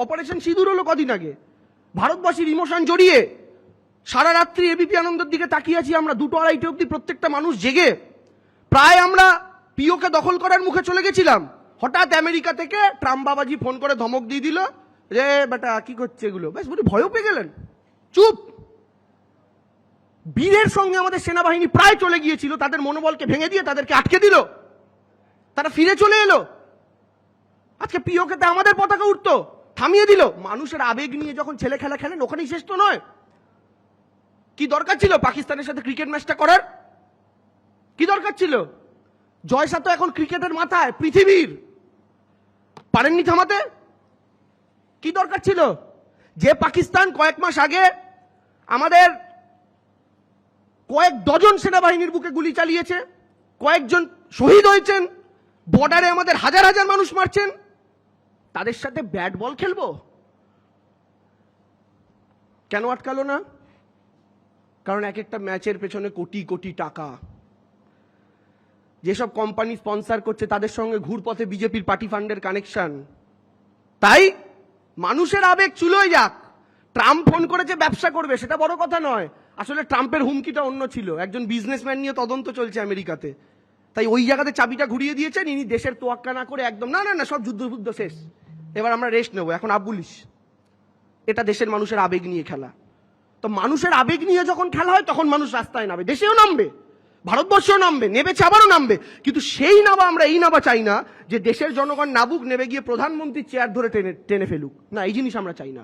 Operation সিঁদুর হলো কদিন আগে, ভারতবাসীর ইমোশন জড়িয়ে সারা রাত্রি এবিপি আনন্দের দিকে তাকিয়ে আছি আমরা, 2-2:30 অবধি প্রত্যেকটা মানুষ জেগে। প্রায় আমরা পিওকে দখল করার মুখে চলে গেছিলাম। হঠাৎ আমেরিকা থেকে ট্রাম্প বাবাজি ফোন করে ধমক দিয়ে দিল যে বেটা কি করছে এগুলো, বেশ বুঝি ভয়ও পেয়ে গেলেন, চুপ। বীরের সঙ্গে আমাদের সেনাবাহিনী প্রায় চলে গিয়েছিল, তাদের মনোবলকে ভেঙে দিয়ে তাদেরকে আটকে দিল, তারা ফিরে চলে এলো। আজকে পিওকেতে আমাদের পতাকা উঠতো, থামিয়ে দিল। মানুষের আবেগ নিয়ে যখন ছেলে খেলা খেলেন ওখানেই শেষ তো নয়। কি দরকার ছিল পাকিস্তানের সাথে ক্রিকেট ম্যাচটা করার? কি দরকার ছিল? জয়সা তো এখন ক্রিকেটের মাথায় পৃথিবীর, পারেননি থামাতে? কি দরকার ছিল? যে পাকিস্তান কয়েক মাস আগে আমাদের কয়েক ডজন সেনাবাহিনীর বুকে গুলি চালিয়েছে, কয়েকজন শহীদ হয়েছেন, বর্ডারে আমাদের হাজার হাজার মানুষ মারছেন, তাদের সাথে ব্যাট বল খেলবো? কেন আটকালো না? কারণ এক একটা ম্যাচের পেছনে কোটি কোটি টাকা। যেসব কোম্পানি স্পন্সর করছে তাদের সঙ্গে ঘুরপথে বিজেপির পার্টি ফান্ডের কানেকশন। তাই মানুষের আবেগ চুলোয় যাক। ট্রাম্প ফোন করেছে ব্যবসা করবে, সেটা বড় কথা নয়। আসলে ট্রাম্পের হুমকিটা অন্য ছিল, একজন বিজনেসম্যান নিয়ে তদন্ত চলছে আমেরিকাতে, তাই ওই জায়গাতে চাবিটা ঘুরিয়ে দিয়েছেন। ইনি দেশের তোয়াক্কা না করে একদম না না না সব যুদ্ধ বুদ্ধ শেষ, এবার আমরা রেস্ট নেবো, এখন আবুলিশ। এটা দেশের মানুষের আবেগ নিয়ে খেলা। তো মানুষের আবেগ নিয়ে যখন খেলা হয় তখন মানুষ রাস্তায় নামে, দেশেও নামবে, ভারতবর্ষেও নামবে, নেবেছে আবারও নামবে। কিন্তু সেই নাবা আমরা এই নাবা চাই না যে দেশের জনগণ নাবুক, নেবে গিয়ে প্রধানমন্ত্রীর চেয়ার ধরে টেনে ফেলুক। না, এই জিনিস আমরা চাই না।